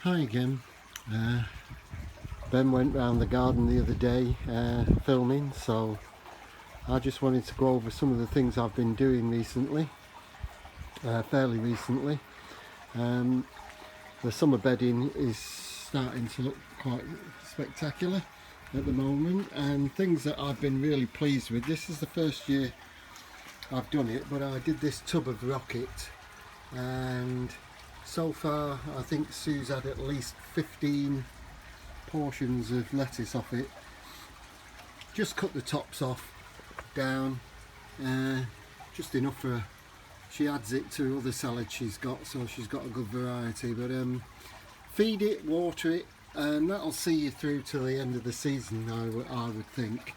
Hi again. Ben went round the garden the other day filming, so I just wanted to go over some of the things I've been doing recently, fairly recently. The summer bedding is starting to look quite spectacular at the moment, and things that I've been really pleased with. This is the first year I've done it, but I did this tub of rocket, and so far I think Sue's had at least 15 portions of lettuce off it. Just cut the tops off down, just enough for her. She adds it to other salads she's got, so she's got a good variety. But feed it, water it, and that'll see you through till the end of the season, I would think,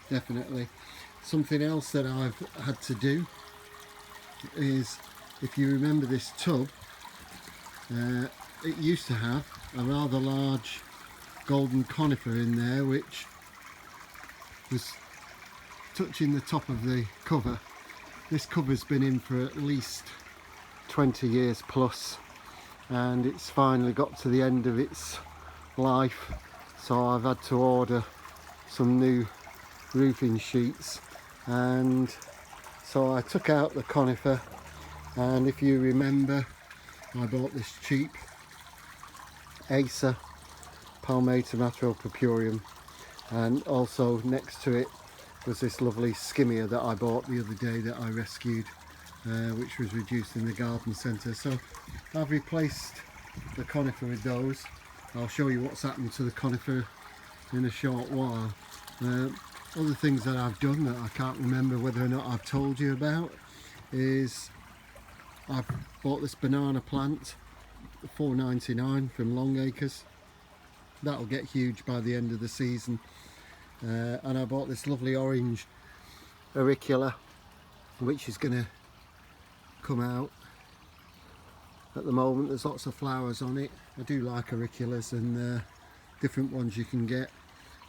definitely. Something else that I've had to do is, if you remember this tub, it used to have a rather large golden conifer in there which was touching the top of the cover. This cover's been in for at least 20 years plus, and it's finally got to the end of its life, so I've had to order some new roofing sheets. And so I took out the conifer, and if you remember, I bought this cheap Acer Palmatum Purpureum, and also next to it was this lovely skimmier that I bought the other day that I rescued, which was reduced in the garden centre. So I've replaced the conifer with those. I'll show you what's happened to the conifer in a short while. Other things that I've done that I can't remember whether or not I've told you about is I've bought this banana plant, $4.99 from Long Acres. That'll get huge by the end of the season. And I bought this lovely orange auricula, which is going to come out. At the moment there's lots of flowers on it. I do like auriculas, and different ones you can get.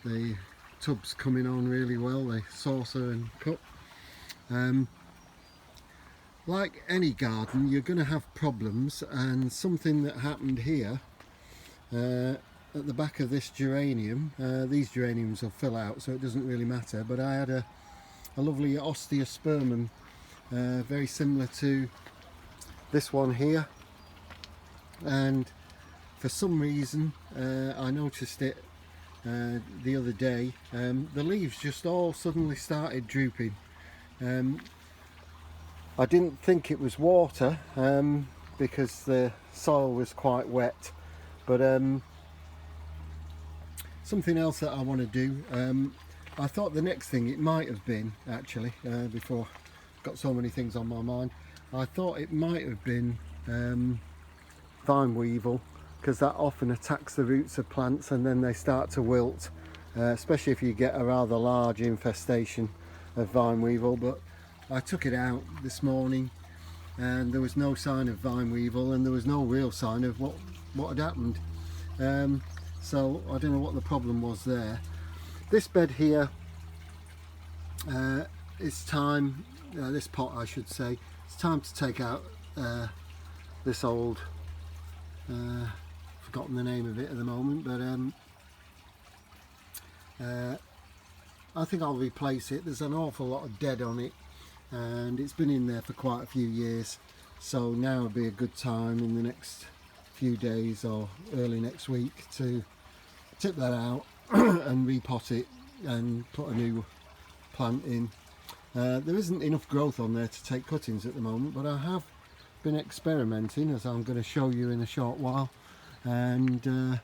The tub's coming on really well, the saucer and cup. Like any garden, you're going to have problems, and something that happened here at the back of this geranium, these geraniums will fill out so it doesn't really matter, but I had a lovely osteospermum, very similar to this one here, and for some reason I noticed it the other day. The leaves just all suddenly started drooping. I didn't think it was water because the soil was quite wet, but something else that I want to do, I thought the next thing it might have been, actually, before I've got so many things on my mind, I thought it might have been vine weevil, because that often attacks the roots of plants and then they start to wilt, especially if you get a rather large infestation of vine weevil. But I took it out this morning and there was no sign of vine weevil, and there was no real sign of what had happened. So I don't know what the problem was there. This bed here, it's time, this pot I should say, it's time to take out this old, forgotten the name of it at the moment, but I think I'll replace it. There's an awful lot of dead on it, and it's been in there for quite a few years, so now would be a good time in the next few days or early next week to tip that out and repot it and put a new plant in. There isn't enough growth on there to take cuttings at the moment, but I have been experimenting, as I'm going to show you in a short while, and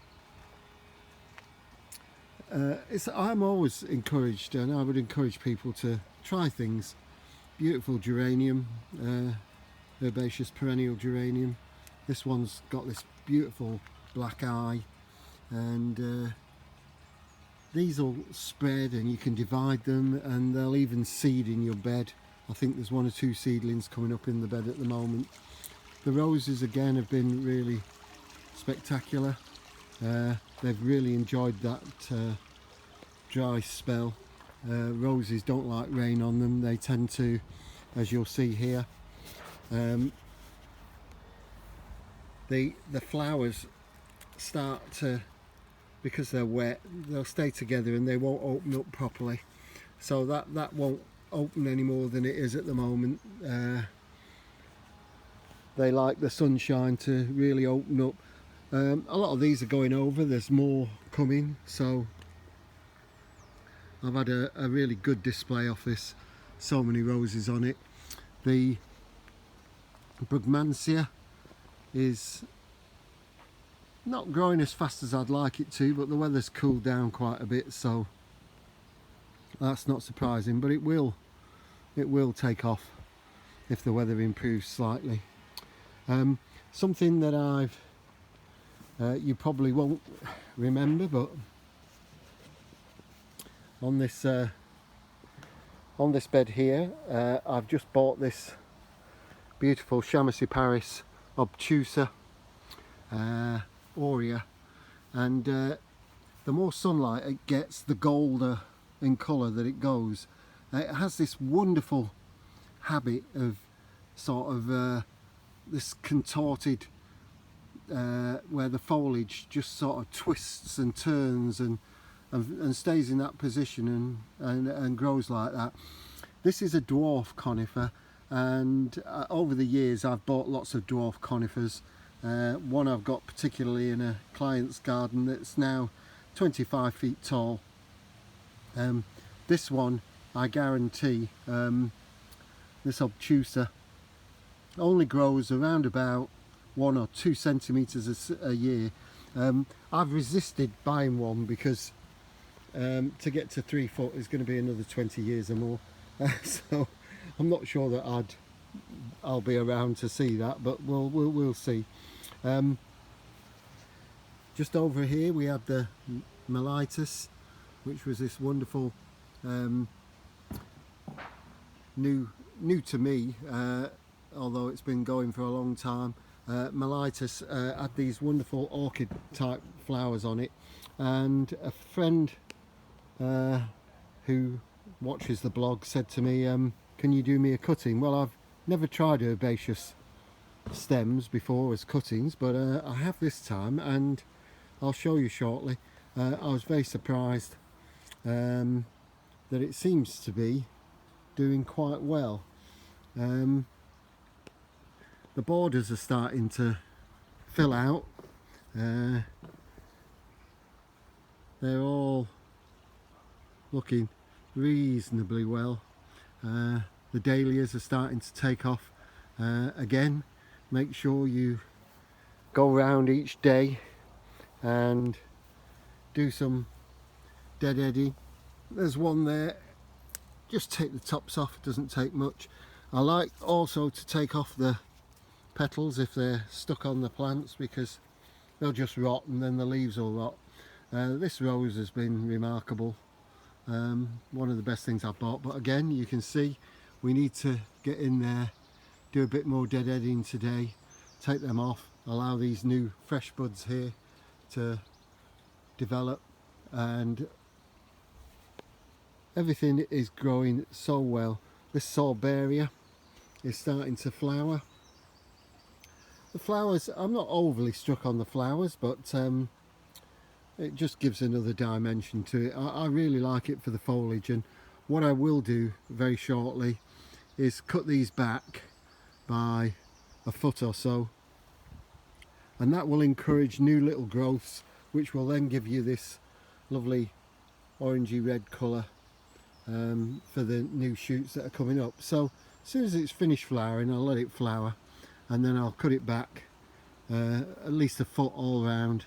I'm always encouraged, and I would encourage people to try things. Beautiful geranium, herbaceous perennial geranium. This one's got this beautiful black eye, and these will spread and you can divide them, and they'll even seed in your bed. I think there's 1 or 2 seedlings coming up in the bed at the moment. The roses again have been really spectacular. They've really enjoyed that dry spell. Roses don't like rain on them. They tend to, as you'll see here, the flowers start to, because they're wet, they'll stay together and they won't open up properly. So that won't open any more than it is at the moment. They like the sunshine to really open up. A lot of these are going over, there's more coming, so I've had a really good display off this. So many roses on it. The Brugmansia is not growing as fast as I'd like it to, but the weather's cooled down quite a bit, so that's not surprising, but it will take off if the weather improves slightly. Something that you probably won't remember, but on this bed here, I've just bought this beautiful Chamaecyparis obtusa aurea, and the more sunlight it gets, the golder in colour that it goes. It has this wonderful habit of sort of this contorted where the foliage just sort of twists and turns and stays in that position and grows like that. This is a dwarf conifer, and over the years I've bought lots of dwarf conifers. One I've got particularly in a client's garden that's now 25 feet tall. This one, I guarantee, this obtusa only grows around about 1 or 2 centimeters a year. I've resisted buying one because to get to 3 foot is going to be another 20 years or more. So I'm not sure that I'll be around to see that, but we'll see. Just over here we have the Mellitus, which was this wonderful new to me, although it's been going for a long time. Mellitus had these wonderful orchid type flowers on it, and a friend who watches the blog said to me, can you do me a cutting? Well, I've never tried herbaceous stems before as cuttings, but I have this time, and I'll show you shortly. I was very surprised that it seems to be doing quite well. The borders are starting to fill out. They're all looking reasonably well. The dahlias are starting to take off again. Make sure you go around each day and do some deadheading. There's one there, just take the tops off, it doesn't take much. I like also to take off the petals if they're stuck on the plants, because they'll just rot and then the leaves will rot. This rose has been remarkable, one of the best things I've bought, but again you can see we need to get in there, do a bit more deadheading today, take them off, allow these new fresh buds here to develop, and everything is growing so well. This Sorbaria is starting to flower. The flowers, I'm not overly struck on the flowers, but it just gives another dimension to it. I really like it for the foliage, and what I will do very shortly is cut these back by a foot or so, and that will encourage new little growths, which will then give you this lovely orangey red colour for the new shoots that are coming up. So as soon as it's finished flowering, I'll let it flower, and then I'll cut it back at least a foot all round,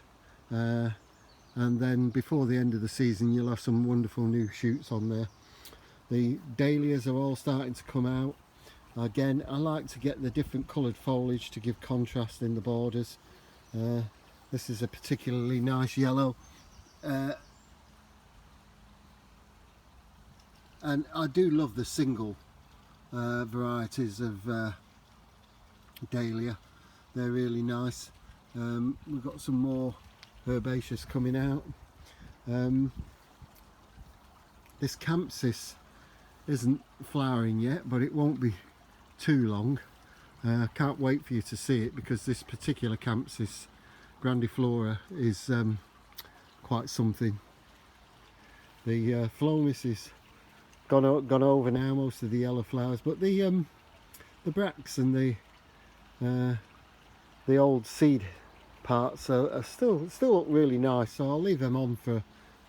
and then before the end of the season you'll have some wonderful new shoots on there. The dahlias are all starting to come out. Again, I like to get the different coloured foliage to give contrast in the borders. This is a particularly nice yellow, and I do love the single varieties of dahlia. They're really nice. We've got some more herbaceous coming out. This Campsis isn't flowering yet, but it won't be too long. Can't wait for you to see it, because this particular Campsis grandiflora is quite something. The phlomis is gone over now, most of the yellow flowers, but the bracts and the old seed parts are still look really nice, so I'll leave them on for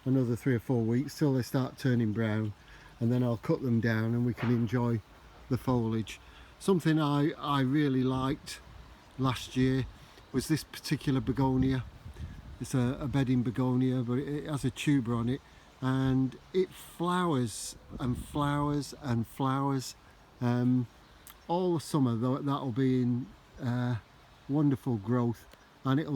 another 3 or 4 weeks till they start turning brown, and then I'll cut them down and we can enjoy the foliage. Something I really liked last year was this particular begonia. It's a bedding begonia, but it has a tuber on it, and it flowers and flowers and flowers all the summer. That'll be in wonderful growth, and it'll